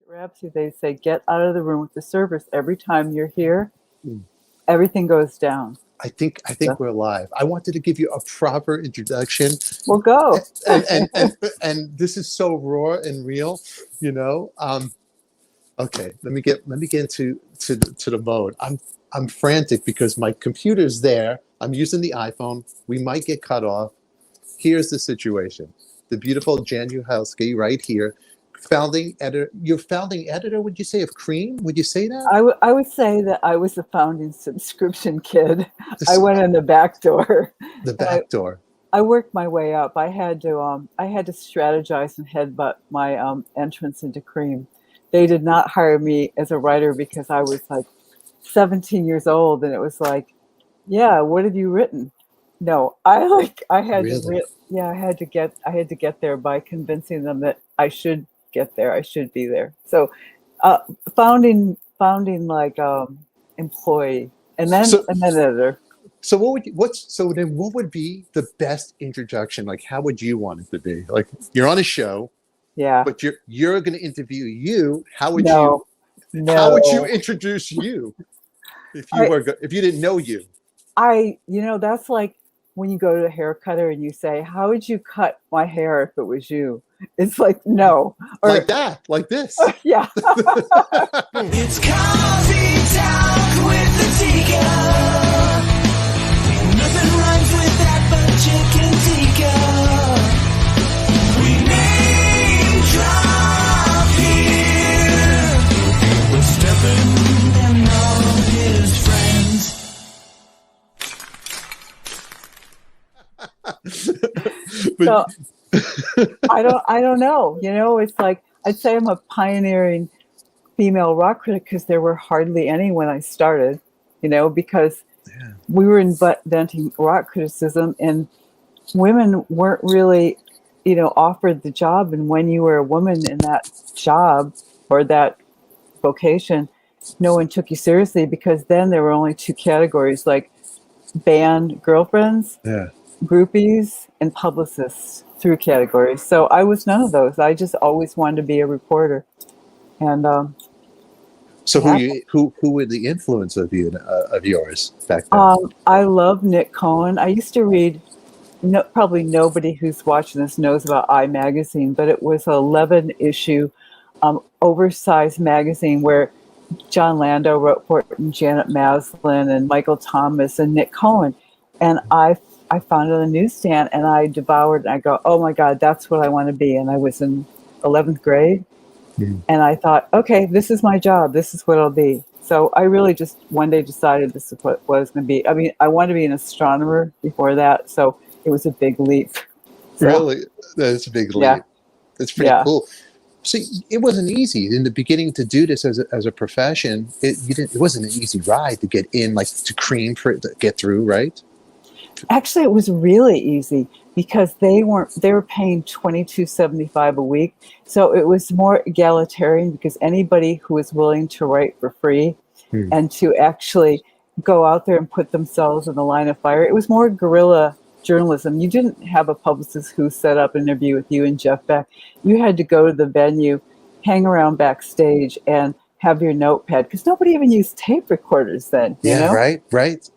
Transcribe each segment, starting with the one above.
reps, they say, get out of the room with the servers. Every time you're here, everything goes down. I think we're live. I wanted to give you a proper introduction. We'll go. And this is so raw and real, you know. Okay, let me get into the mode. I'm frantic because my computer's there. I'm using the iPhone. We might get cut off. Here's the situation. The beautiful Jaan Uhelszki right here. Founding editor. You're founding editor, would you say, of Creem? Would you say that? I would say that I was the founding subscription kid. I went in the back door. The back door. I worked my way up. I had to strategize and headbutt my entrance into Creem. They did not hire me as a writer because I was like 17 years old, and it was like, yeah, what have you written? No, I had Really? I had to get there by convincing them that I should get there. I should be there. So, founding like employee, and then editor. So what would be the best introduction? Like, how would you want it to be? Like, you're on a show, yeah, but you're going to interview you. How would how would you introduce you if you didn't know you? That's like when you go to a hair cutter and you say, how would you cut my hair if it was you? It's like, no. Or, like that, like this. Yeah. It's coffee talk with the Tika. Nothing rhymes with that but chicken tikka. We name drop here. We're Stephen and all his friends. So I don't know. It's like, I'd say I'm a pioneering female rock critic because there were hardly any when I started, because we were inventing rock criticism and women weren't really, offered the job. And when you were a woman in that job or that vocation, no one took you seriously because then there were only two categories, like band girlfriends, groupies, and publicists through categories. So I was none of those. I just always wanted to be a reporter. And so who were the influence of yours back then? I love Nick Cohen. I used to read. Probably nobody who's watching this knows about I Magazine, but it was an 11-issue oversized magazine where John Landau wrote for it, and Janet Maslin and Michael Thomas and Nick Cohen. And I found it on the newsstand and I devoured it. I go, oh my God, that's what I want to be. And I was in 11th grade. And I thought, okay, this is my job. This is what I'll be. So I really just one day decided this is what I was going to be. I mean, I wanted to be an astronomer before that. So it was a big leap. So, really? That's a big leap. Yeah. That's pretty cool. So it wasn't easy in the beginning to do this as a profession. It wasn't an easy ride to get in, like to Creem for it to get through, right? Actually, it was really easy because they were paying $22.75 a week. So it was more egalitarian because anybody who was willing to write for free and to actually go out there and put themselves in the line of fire, it was more guerrilla journalism. You didn't have a publicist who set up an interview with you and Jeff Beck. You had to go to the venue, hang around backstage, and have your notepad because nobody even used tape recorders then. Right.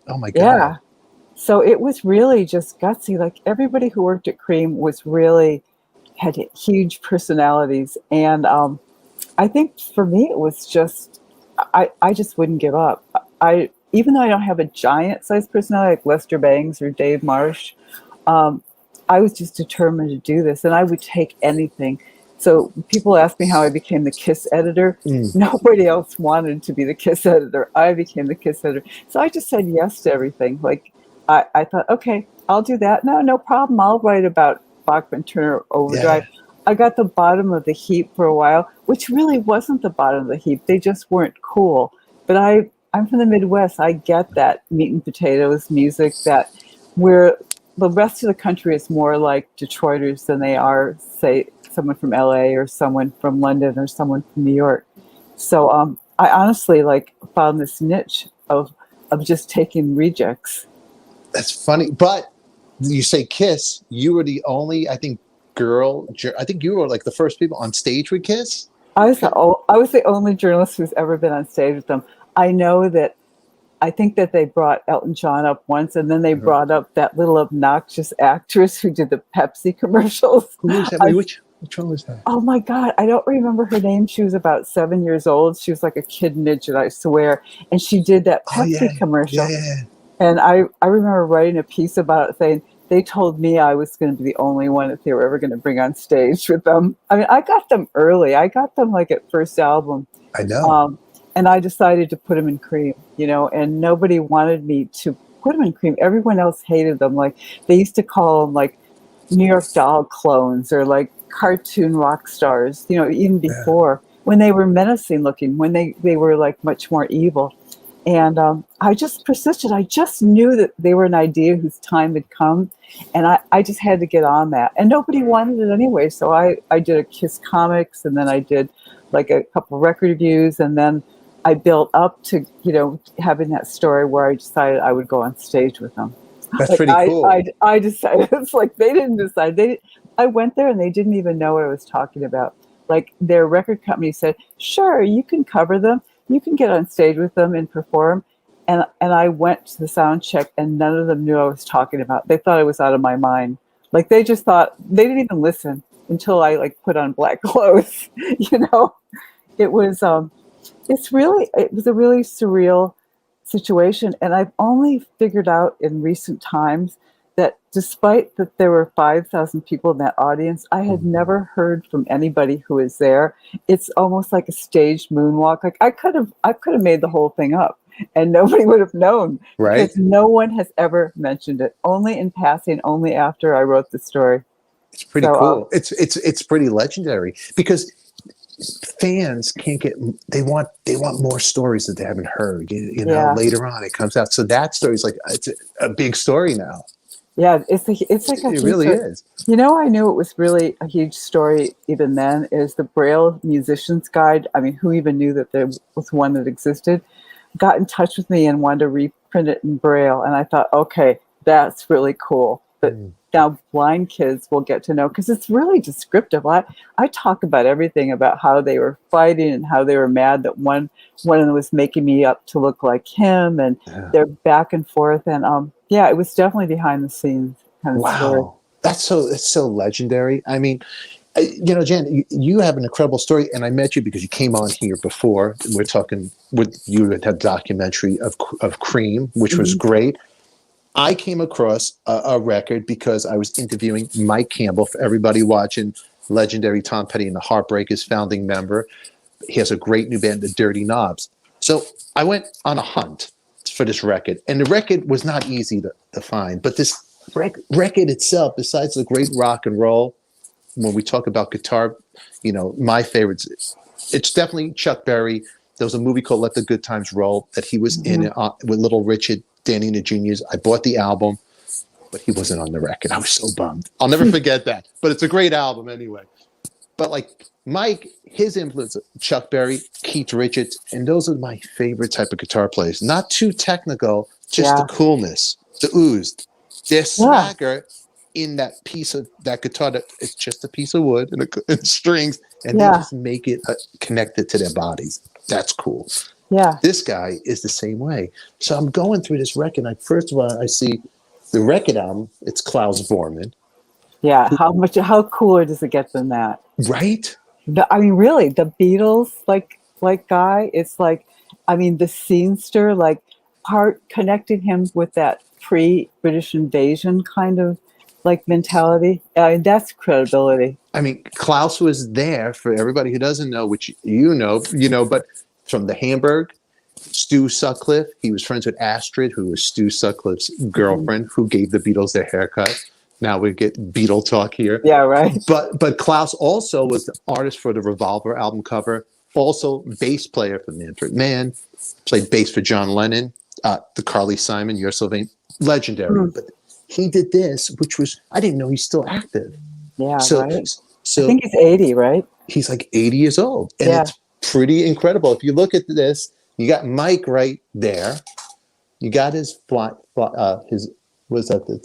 Oh my God. Yeah. So it was really just gutsy. Like everybody who worked at Creem had huge personalities. And I think for me, it was just, I just wouldn't give up. Even though I don't have a giant sized personality like Lester Bangs or Dave Marsh, I was just determined to do this and I would take anything. So people ask me how I became the KISS editor. Nobody else wanted to be the KISS editor. I became the KISS editor. So I just said yes to everything. Like, I thought, okay, I'll do that. No problem. I'll write about Bachman Turner Overdrive. Yeah. I got the bottom of the heap for a while, which really wasn't the bottom of the heap. They just weren't cool. But I'm from the Midwest. I get that meat and potatoes music that where the rest of the country is more like Detroiters than they are, say, someone from LA or someone from London or someone from New York. So I honestly found this niche of just taking rejects. That's funny, but you say KISS. You were the only, I think, girl. I think you were like the first people on stage with KISS. I was the only journalist who's ever been on stage with them. I think that they brought Elton John up once, and then they brought up that little obnoxious actress who did the Pepsi commercials. Who was that? Wait, which one was that? Oh my God, I don't remember her name. She was about 7 years old. She was like a kid midget, I swear. And she did that Pepsi commercial. Yeah. And I remember writing a piece about it saying, they told me I was going to be the only one that they were ever going to bring on stage with them. I mean, I got them early. I got them like at first album. I know. And I decided to put them in Creem, and nobody wanted me to put them in Creem. Everyone else hated them. Like, they used to call them like New York Doll clones or like cartoon rock stars, even before, when they were menacing looking, when they were like much more evil. And I just persisted. I just knew that they were an idea whose time had come. And I just had to get on that. And nobody wanted it anyway. So I did a Kiss Comics, and then I did like a couple record reviews, and then I built up to, having that story where I decided I would go on stage with them. That's pretty cool. I decided, it's like they didn't decide. I went there and they didn't even know what I was talking about. Like, their record company said, sure, you can cover them. You can get on stage with them and perform. And I went to the sound check, and none of them knew I was talking about. They thought I was out of my mind. Like, they just thought, they didn't even listen until I like put on black clothes. It was it was a really surreal situation. And I've only figured out in recent times that despite that there were 5,000 people in that audience, I had never heard from anybody who was there. It's almost like a staged moonwalk. Like, I could have made the whole thing up and nobody would have known. Right. Because no one has ever mentioned it. Only in passing, only after I wrote the story. It's pretty cool. It's pretty legendary because fans can't get, they want more stories that they haven't heard, later on it comes out. So that story is like, it's a big story now. Yeah, it's like it really is. I knew it was really a huge story even then, is the Braille Musician's Guide. I mean, who even knew that there was one that existed? Got in touch with me and wanted to reprint it in Braille. And I thought, okay, that's really cool. But now blind kids will get to know, because it's really descriptive. I talk about everything, about how they were fighting and how they were mad that one of them was making me up to look like him, and they're back and forth. And it was definitely behind the scenes kind of story. It's so legendary. I mean, Jaan, you have an incredible story, and I met you because you came on here before. We're talking with you had a documentary of Creem, which was great. I came across a record because I was interviewing Mike Campbell. For everybody watching, legendary Tom Petty and the Heartbreakers founding member. He has a great new band, the Dirty Knobs. So I went on a hunt for this record, and the record was not easy to find. But this record itself, besides the great rock and roll, when we talk about guitar, my favorites, it's definitely Chuck Berry. There was a movie called Let the Good Times Roll that he was in with Little Richard, Danny and the Juniors. I bought the album, but he wasn't on the record. I was so bummed. I'll never forget that. But it's a great album anyway. But like Mike, his influence, Chuck Berry, Keith Richards, and those are my favorite type of guitar players. Not too technical, just the coolness, the ooze. They're swagger in that piece of that guitar that it's just a piece of wood and strings, and they just make it connected to their bodies. That's cool. Yeah. This guy is the same way. So I'm going through this record. First of all, I see the record album. It's Klaus Voormann. Yeah. How cooler does it get than that? Right. I mean, really, the Beatles like guy. It's like, I mean, the scenester, like, part connected him with that pre-British invasion kind of like mentality. That's credibility. I mean, Klaus was there, for everybody who doesn't know, which but from the Hamburg, Stu Sutcliffe, he was friends with Astrid, who was Stu Sutcliffe's girlfriend, who gave the Beatles their haircut. Now we get Beatle talk here. Yeah, right. But Klaus also was the artist for the Revolver album cover, also bass player for Manfred Mann, played bass for John Lennon, the Carly Simon, You're So Vain, legendary. But he did this, which was, I didn't know he's still active. Yeah, so, right. So I think he's 80, right? He's like 80 years old. And it's pretty incredible. If you look at this, you got Mike right there. You got his was that the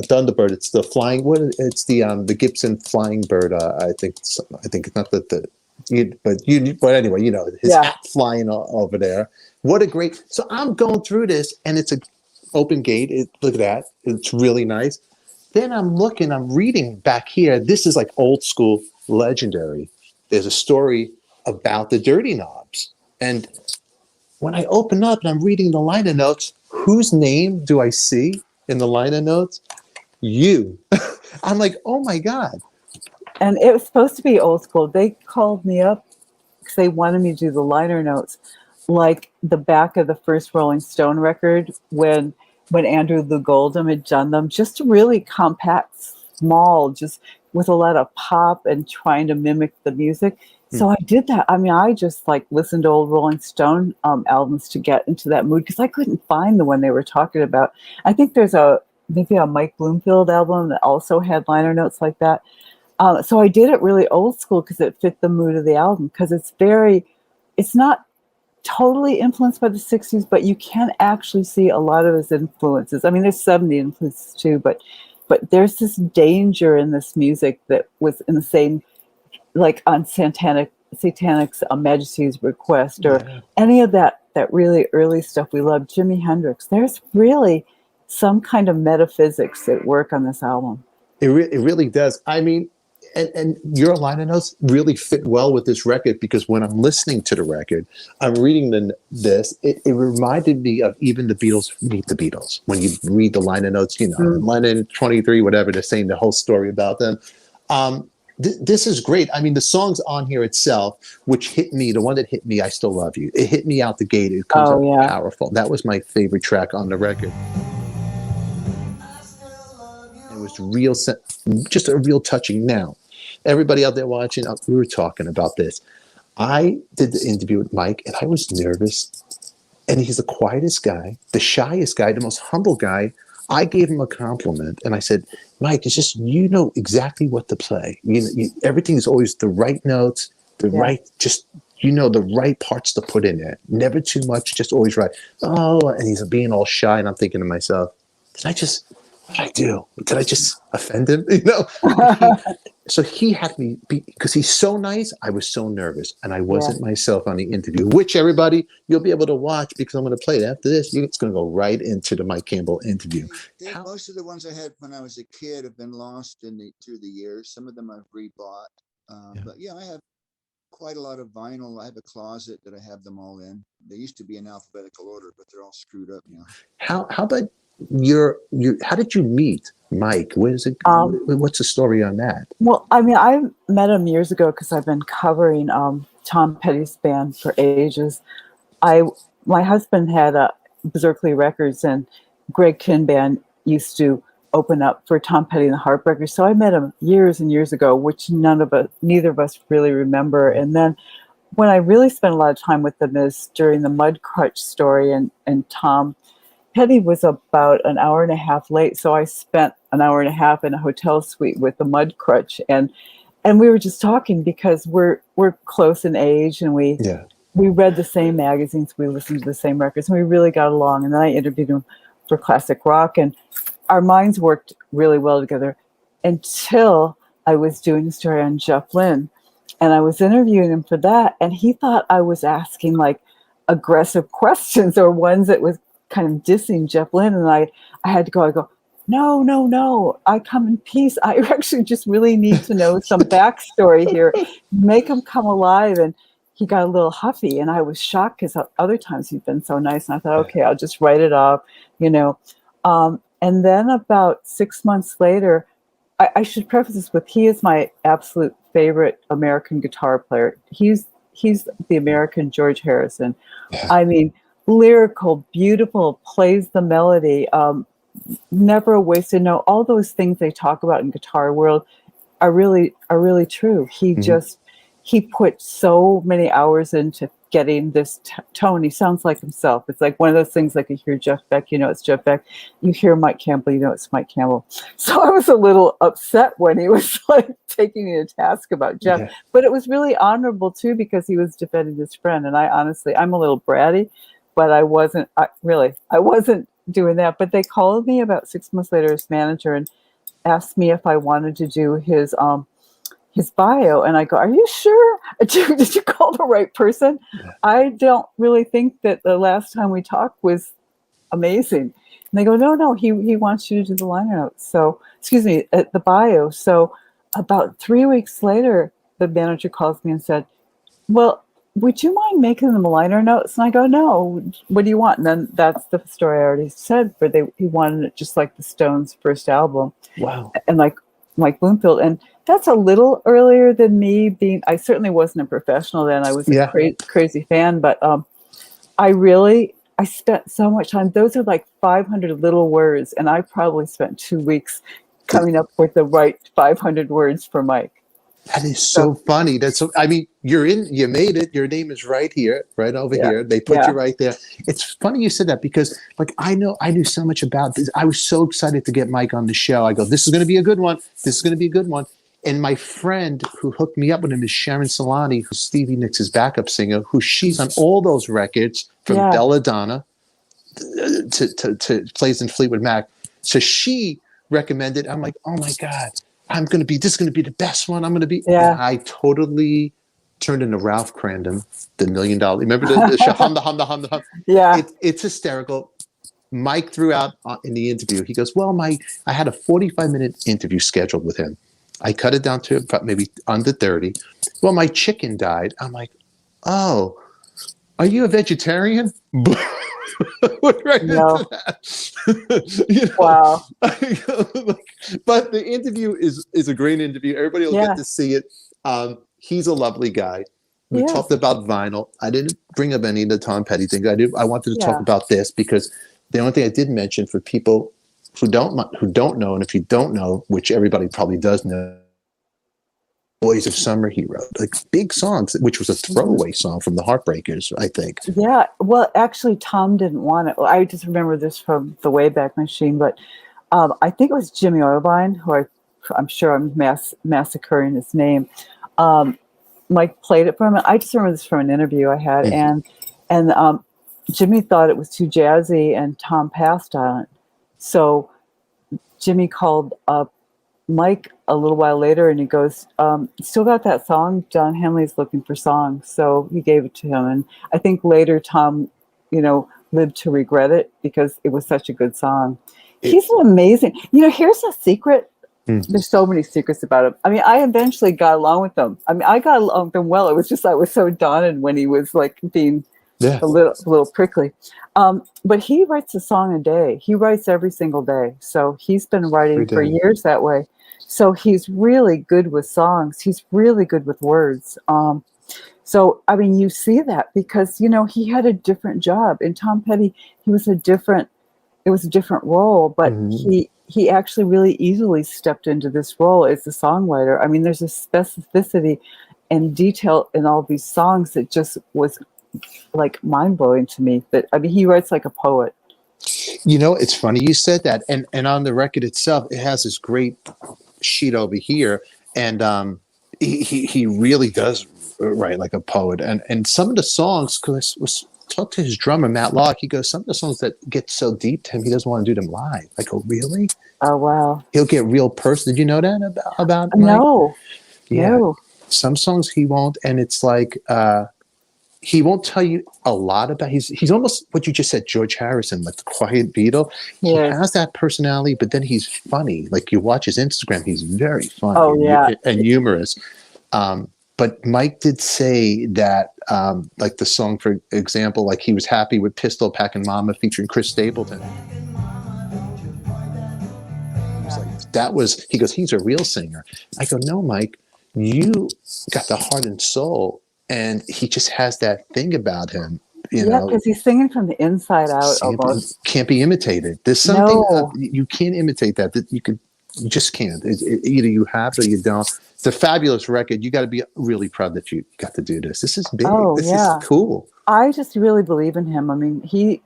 Thunderbird? It's the flying. It's the Gibson Flying Bird. I think it's not the But anyway, you know, his Yeah. hat flying over there. What a great. So I'm going through this, and it's a open gate. Look at that. It's really nice. Then I'm reading back here. This is like old school legendary. There's a story about the Dirty Knobs. And when I open up and I'm reading the liner notes, whose name do I see in the liner notes? You. I'm like, oh my God. And it was supposed to be old school. They called me up because they wanted me to do the liner notes, like the back of the first Rolling Stone record when Andrew Lou Goldham had done them, just really compact, small, just with a lot of pop and trying to mimic the music. So I did that. I mean, I just like listened to old Rolling Stone albums to get into that mood because I couldn't find the one they were talking about. I think there's maybe a Mike Bloomfield album that also had liner notes like that. So I did it really old school because it fit the mood of the album, because it's not totally influenced by the 60s, but you can actually see a lot of his influences. I mean, there's 70 influences too, but there's this danger in this music that was in the same, like on Satanic's Majesty's Request, or any of that really early stuff we love, Jimi Hendrix. There's really some kind of metaphysics at work on this album. It really does. I mean, and your liner notes really fit well with this record, because when I'm listening to the record, I'm reading this. It reminded me of even the Beatles, Meet the Beatles. When you read the liner notes, you know, Lennon, 23, whatever, they're saying the whole story about them. This is great. I mean, the songs on here itself, which hit me, the one that hit me, I Still Love You. It hit me out the gate. It comes out powerful. That was my favorite track on the record. It was real, just a real touching. Now, everybody out there watching, we were talking about this. I did the interview with Mike, and I was nervous. And he's the quietest guy, the shyest guy, the most humble guy. I gave him a compliment, and I said, Mike, it's just, you know exactly what to play. Everything is always the right notes, the right parts to put in there. Never too much, just always right. Oh, and he's being all shy, and I'm thinking to myself, what did I do? Did I just offend him? You know? So he had me, because he's so nice, I was so nervous, and I wasn't myself on the interview, which, everybody, you'll be able to watch, because I'm going to play it after this. It's going to go right into the Mike Campbell interview. Most of the ones I had when I was a kid have been lost through the years. Some of them I've rebought. But yeah, I have quite a lot of vinyl. I have a closet that I have them all in. They used to be in alphabetical order, but they're all screwed up now. How about how did you meet Mike? What's the story on that? Well, I mean, I met him years ago because I've been covering Tom Petty's band for ages. My husband had Berserkly Records, and Greg Kihn Band used to open up for Tom Petty and the Heartbreakers. So I met him years and years ago, which neither of us really remember. And then when I really spent a lot of time with them is during the Mud Crutch story, and Tom Petty was about an hour and a half late, so I spent an hour and a half in a hotel suite with the Mud Crutch, and we were just talking because we're close in age, and we read the same magazines, we listened to the same records, and we really got along. And then I interviewed him for classic rock, and our minds worked really well together until I was doing a story on Jeff Lynne, and I was interviewing him for that, and he thought I was asking like aggressive questions or ones that was kind of dissing Jeff Lynne, and I had to go, no, I come in peace. I actually just really need to know some backstory here, make him come alive. And he got a little huffy, and I was shocked because other times he'd been so nice, and I thought, okay, I'll just write it off, you know. And then about 6 months later, I should preface this with, he is my absolute favorite American guitar player. He's the American George Harrison. I mean, lyrical, beautiful, plays the melody, never a wasted note. All those things they talk about in guitar world are really true. He put so many hours into getting this tone. He sounds like himself. It's like one of those things, like you hear Jeff Beck, you know it's Jeff Beck. You hear Mike Campbell, you know it's Mike Campbell. So I was a little upset when he was like taking me to task about Jeff, but it was really honorable too, because he was defending his friend. And I honestly, I'm a little bratty, but I wasn't doing that. But they called me about 6 months later as manager and asked me if I wanted to do his his bio, and I go, "Are you sure? Did you call the right person?" Yeah. I don't really think that the last time we talked was amazing. And they go, no, he wants you to do the liner notes. So, excuse me, the bio. So about 3 weeks later, the manager calls me and said, "Well, would you mind making them liner notes?" And I go, "No, what do you want?" And then that's the story I already said, where he wanted it just like the Stones' first album. Wow. And like Mike Bloomfield. And that's a little earlier than me being, I certainly wasn't a professional then. I was a crazy fan, but I spent so much time. Those are like 500 little words, and I probably spent 2 weeks coming up with the right 500 words for Mike. That is so funny. That's so, I mean, you made it. Your name is right here, right over here. They put you right there. It's funny you said that because like, I knew so much about this. I was so excited to get Mike on the show. I go, this is going to be a good one. This is going to be a good one. And my friend who hooked me up with him is Sharon Solani, who's Stevie Nicks' backup singer, who she's on all those records from Belladonna to plays in Fleetwood Mac. So she recommended, I'm like, oh my God, this is going to be the best one. I'm going to be, and I totally turned into Ralph Crandon, the $1 Million. Remember the show, hum, the hum, the hum, the hum? Yeah. It's hysterical. Mike threw out in the interview, he goes, well, I had a 45-minute interview scheduled with him. I cut it down to maybe under 30. Well, my chicken died. I'm like, oh, are you a vegetarian? Right no. into that. You know? Wow. But the interview is a great interview. Everybody will get to see it. He's a lovely guy. We talked about vinyl. I didn't bring up any of the Tom Petty things. I wanted to talk about this because the only thing I did mention for people who don't know, and if you don't know, which everybody probably does know, Boys of Summer he wrote, like big songs, which was a throwaway song from the Heartbreakers, I think. Yeah, well, actually, Tom didn't want it. I just remember this from the Wayback Machine, but I think it was Jimmy Irvine, who I'm sure I'm massacring his name. Mike played it for him. I just remember this from an interview I had, and Jimmy thought it was too jazzy, and Tom passed on it. So Jimmy called up Mike a little while later, and he goes, "Still got that song? John Henley's looking for songs." So he gave it to him, and I think later Tom, lived to regret it because it was such a good song. He's an amazing. Here's a secret. There's so many secrets about him. I mean, I eventually got along with them. I mean, I got along with him well. It was just I was so daunted when he was like being a little prickly. But he writes a song a day. He writes every single day. So he's been writing for years that way. So he's really good with songs. He's really good with words. So, I mean, you see that because, he had a different job. In Tom Petty, it was a different role, but he actually really easily stepped into this role as a songwriter. I mean, there's a specificity and detail in all these songs that just was like mind-blowing to me. But I mean, he writes like a poet. It's funny you said that, and on the record itself, it has this great sheet over here, and he really does write like a poet. And some of the songs, because I was talking to his drummer Matt Locke, he goes, some of the songs that get so deep to him, he doesn't want to do them live. I go, really? Oh wow. He'll get real personal. Did you know that about Mike? No. Yeah. No. Some songs he won't, and it's like he won't tell you a lot about. He's almost what you just said, George Harrison, like the quiet Beatle. He has that personality, but then he's funny. Like you watch his Instagram, he's very funny and humorous. But Mike did say that, like the song, for example, like he was happy with Pistol Packin' Mama featuring Chris Stapleton. He goes, he's a real singer. I go, no, Mike, you got the heart and soul. And he just has that thing about him, Yeah, because he's singing from the inside out almost. Can't be imitated. There's something, you can't imitate that. You just can't. Either you have it or you don't. It's a fabulous record. You got to be really proud that you got to do this. This is big. This is cool. I just really believe in him. I mean, he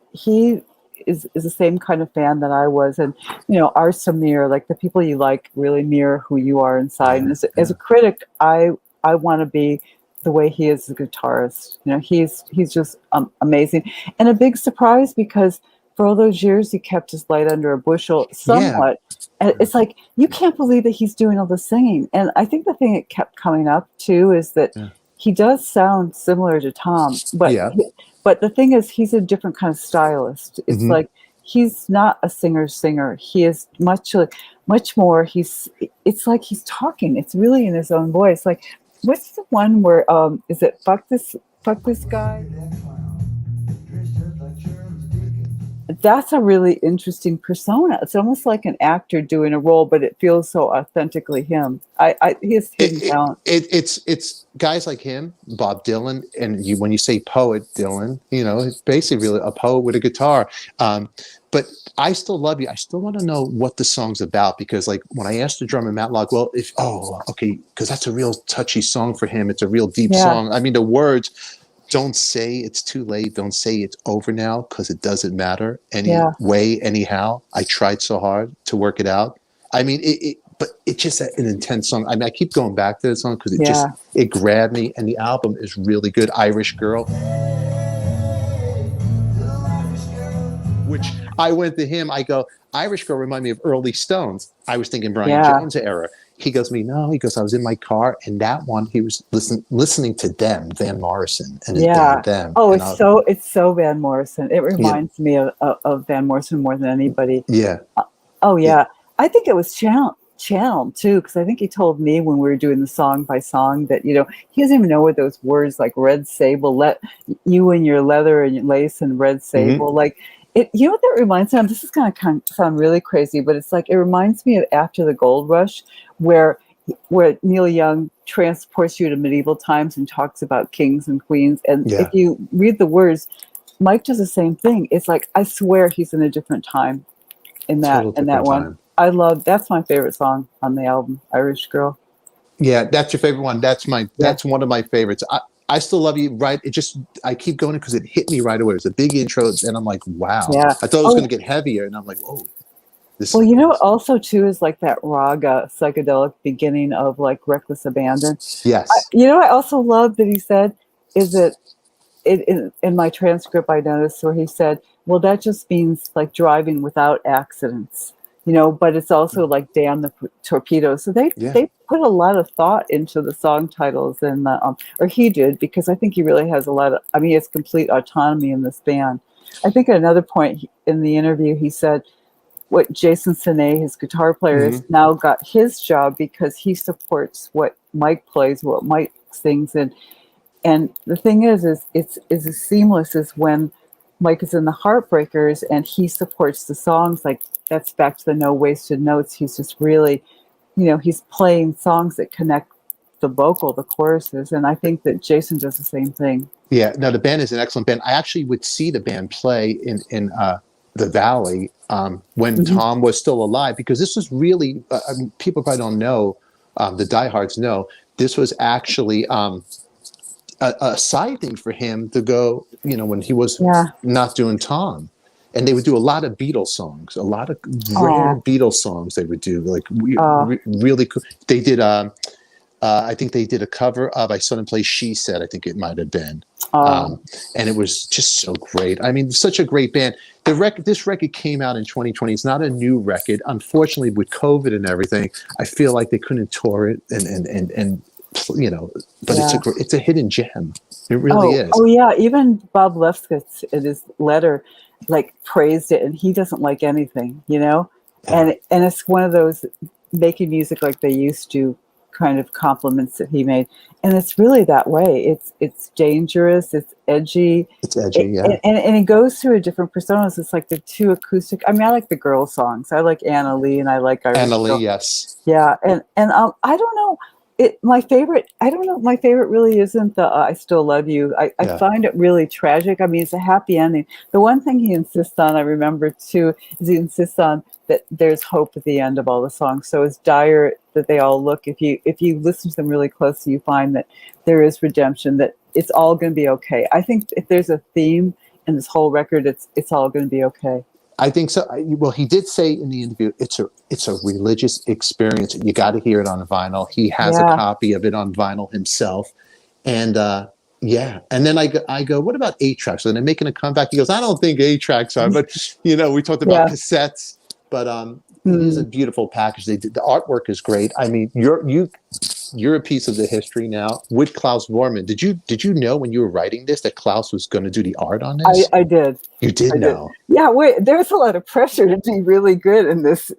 is the same kind of fan that I was. And, our Samir, like the people you like really mirror who you are inside. And as a critic, I want to be the way he is as a guitarist. He's just amazing. And a big surprise because for all those years he kept his light under a bushel somewhat. And it's like, you can't believe that he's doing all the singing. And I think the thing that kept coming up too is that he does sound similar to Tom, but but the thing is, he's a different kind of stylist. It's like, he's not a singer. He is much more. It's like he's talking. It's really in his own voice. Like, what's the one where is it fuck this guy? That's a really interesting persona. It's almost like an actor doing a role, but it feels so authentically him. He has hidden talent. It's guys like him, Bob Dylan, and when you say poet Dylan, it's basically really a poet with a guitar. But I Still Love You, I still want to know what the song's about, because like when I asked the drummer Matlock, because that's a real touchy song for him. It's a real deep song. I mean, the words. Don't say it's too late. Don't say it's over now, because it doesn't matter anyway, anyhow. I tried so hard to work it out. I mean, but it's just an intense song. I mean, I keep going back to the song because it grabbed me, and the album is really good. Irish Girl, which I went to him. I go, Irish Girl remind me of early Stones. I was thinking Brian Jones era. He goes to me, no. He goes, I was in my car, and that one he was listening to them, Van Morrison, and them. Oh, it's so Van Morrison. It reminds me of Van Morrison more than anybody. Yeah. I think it was channeled too, because I think he told me when we were doing the song by song that he doesn't even know what those words like red sable, let you and your leather and your lace and red sable like. You know what that reminds me of? This is going to sound really crazy, but it's like, it reminds me of After the Gold Rush, where Neil Young transports you to medieval times and talks about kings and queens. And if you read the words, Mike does the same thing. It's like, I swear he's in a different time in that one. Time. That's my favorite song on the album, Irish Girl. Yeah, that's your favorite one. That's one of my favorites. I Still Love You, right? I keep going because it hit me right away. It was a big intro, and I'm like, wow. Yeah. I thought it was going to get heavier, and I'm like, oh. Also, too, is like that raga psychedelic beginning of like Reckless Abandon. Yes. I also love that he said, in my transcript, I noticed where he said, well, that just means like driving without accidents. But it's also like damn the torpedoes. So they put a lot of thought into the song titles, and or he did, because I think he really has he has complete autonomy in this band. I think at another point in the interview, he said what Jason Sine, his guitar player, has now got his job because he supports what Mike plays, what Mike sings. And the thing is it's as seamless as when Mike is in the Heartbreakers and he supports the songs. Like, that's back to the no wasted notes. He's just really, he's playing songs that connect the vocal, the choruses. And I think that Jason does the same thing. Yeah, no, the band is an excellent band. I actually would see the band play in the Valley when Tom was still alive, because this was really, people probably don't know, the diehards know, this was actually a side thing for him to go, when he was not doing Tom. And they would do a lot of Beatles songs, a lot of rare Beatles songs they would do, like really cool. They did, I think they did a cover of I Saw Them Play She Said, I think it might have been. And it was just so great. I mean, such a great band. This record came out in 2020. It's not a new record. Unfortunately, with COVID and everything, I feel like they couldn't tour it and but it's a hidden gem. It really is. Oh yeah, even Bob Lefkowitz in his letter like praised it, and he doesn't like anything, and it's one of those making music like they used to kind of compliments that he made, and it's really that way. It's dangerous, it's edgy, and it goes through a different personas. It's like the two acoustic. I mean, I like the girl songs. I like Anna Lee, and I like Anna Lee, yes, yeah, and I don't know. My favorite really isn't the I Still Love You. I find it really tragic. I mean, it's a happy ending. The one thing he insists on, I remember too, is he insists on that there's hope at the end of all the songs. So as dire that they all look, if you listen to them really closely, you find that there is redemption, that it's all going to be okay. I think if there's a theme in this whole record, it's all going to be okay. I think so. Well, he did say in the interview, it's a religious experience. You got to hear it on vinyl. He has a copy of it on vinyl himself, and Yeah. And then I go, what about 8-tracks? So they're making a comeback. He goes, I don't think 8-tracks are, but you know, we talked about cassettes, but it is a beautiful package. They did, the artwork is great. I mean, you're a piece of the history now with Klaus Bormann. Did you know when you were writing this that Klaus was going to do the art on this? I did. You did know. Yeah, there's a lot of pressure to be really good in these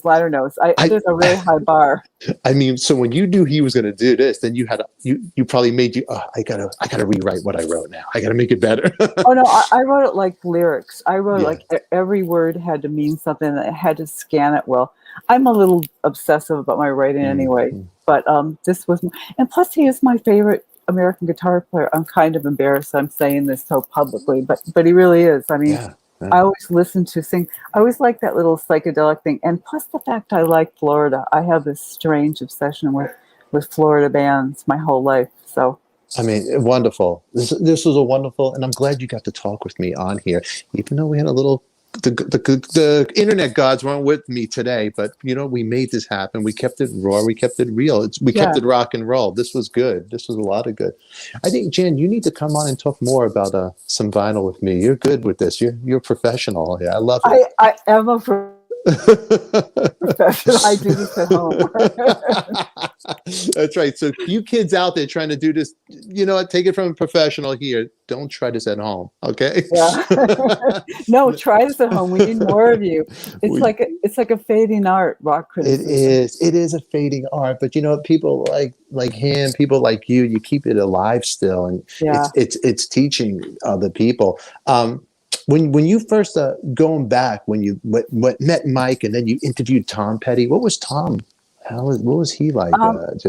liner notes. There's a really high bar. I mean, so when you knew he was going to do this, then you had you probably made I gotta rewrite what I wrote now. I gotta make it better. Oh no, I wrote it like lyrics. I wrote it like every word had to mean something. And I had to scan it well. I'm a little obsessive about my writing anyway, but this was, and plus he is my favorite American guitar player. I'm kind of embarrassed I'm saying this so publicly, but he really is. I mean, I always listen to sing. I always like that little psychedelic thing, and plus the fact I like Florida. I have this strange obsession with Florida bands my whole life. So. I mean, wonderful. This was a wonderful, and I'm glad you got to talk with me on here, even though we had a little. The internet gods weren't with me today, but you know, we made this happen. We kept it raw. We kept it real. We kept it rock and roll. This was good. This was a lot of good. I think, Jaan, you need to come on and talk more about some vinyl with me. You're good with this. You're a professional. Yeah, I love it. I am a professional. I do this at home. That's right. So you kids out there trying to do this, you know what? Take it from a professional here. Don't try this at home. Okay. Yeah. No, try this at home. We need more of you. It's like a fading art, rock criticism. It is a fading art, but you know, people like him, people like you keep it alive still, and it's teaching other people. When you first going back, when you met Mike and then you interviewed Tom Petty, what was Tom? What was he like?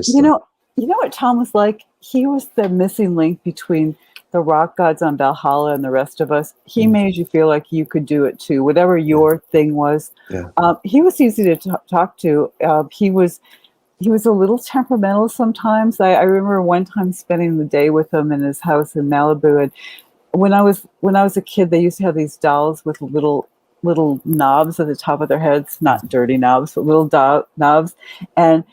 You know what Tom was like? He was the missing link between the rock gods on Valhalla and the rest of us. He made you feel like you could do it too, whatever your thing was. Yeah. He was easy to talk to. He was a little temperamental sometimes. I remember one time spending the day with him in his house in Malibu, and when I was a kid, they used to have these dolls with little knobs at the top of their heads, not dirty knobs, but little knobs, and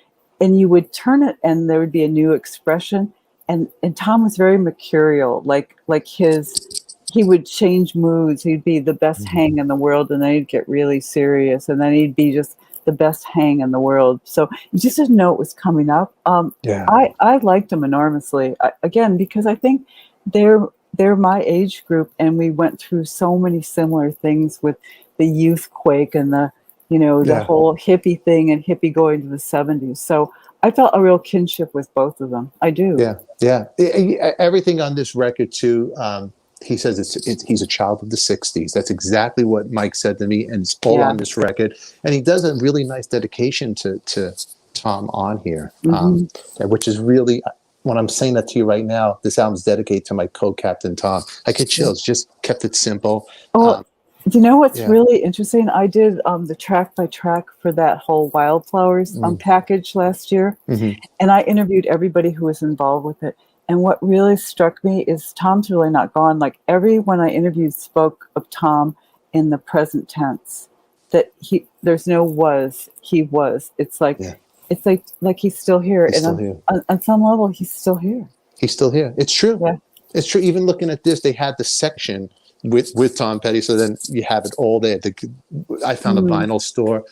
you would turn it, and there would be a new expression. And Tom was very mercurial, like he would change moods. He'd be the best hang in the world, and then he'd get really serious, and then he'd be just the best hang in the world. So you just didn't know it was coming up. I liked him enormously, again, because I think they're my age group, and we went through so many similar things with the youth quake and the whole hippie thing and hippie going to the 70s. So I felt a real kinship with both of them. I do. Yeah. Everything on this record too. He says he's a child of the 60s. That's exactly what Mike said to me, and it's all on this record. And he does a really nice dedication to Tom on here, which is really, when I'm saying that to you right now, this album's dedicated to my co-captain Tom. I get chills. Just kept it simple. Do you know what's really interesting? I did the track by track for that whole Wildflowers package last year, and I interviewed everybody who was involved with it. And what really struck me is Tom's really not gone. Like, everyone I interviewed spoke of Tom in the present tense. That there's no was, he was. It's like it's like he's still here. He's still here. On some level, he's still here. He's still here. It's true. Yeah. It's true. Even looking at this, they had the section with Tom Petty, so then you have it all there. I found a vinyl store,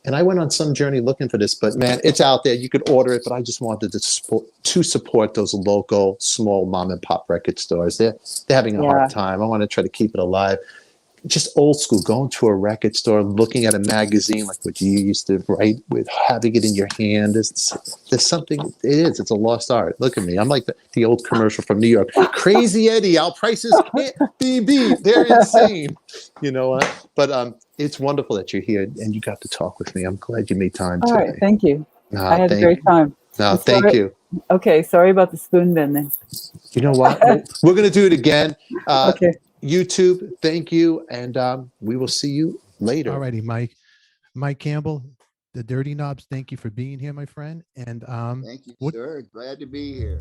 and I went on some journey looking for this, but man, it's out there. You could order it, but I just wanted to support those local small mom and pop record stores. They're having a hard time. I want to try to keep it alive. Just old school, going to a record store, looking at a magazine like what you used to write with, having it in your hand. There's something, it's a lost art. Look at me. I'm like the old commercial from New York. Crazy Eddie, our prices can't be beat. They're insane. You know what? But it's wonderful that you're here and you got to talk with me. I'm glad you made time today. All right, thank you. I had a great time. No, thank you. Okay, sorry about the spoon bending. You know what? We're going to do it again. Okay. YouTube, thank you, and we will see you later. All righty, Mike Campbell, the Dirty Knobs, thank you for being here, my friend. And thank you, sir. Glad to be here.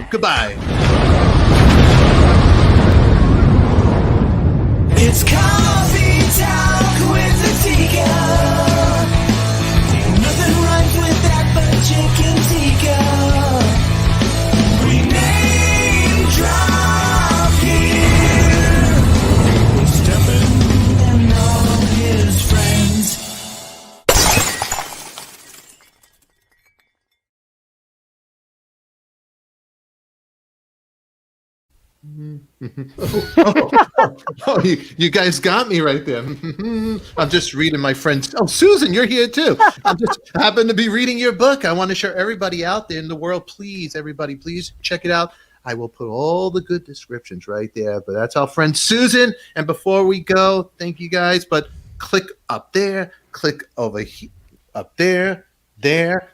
Goodbye. It's coffee talk with the Tika. Nothing rhymes with that but chicken tikka. We name drop here. Stefan and all his friends. Oh, you guys got me right there. I'm just reading my friend's. Oh, Susan, you're here too. I just happen to be reading your book. I want to show everybody out there in the world. Please, everybody, please check it out. I will put all the good descriptions right there. But that's our friend Susan. And before we go, thank you guys. But click up there, click over here, up there, there,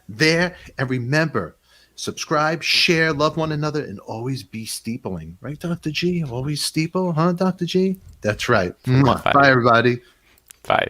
and remember. Subscribe, share, love one another, and always be steepling. Right, Dr. G? Always steeple, huh, Dr. G? That's right. Mwah. Bye, everybody. Bye.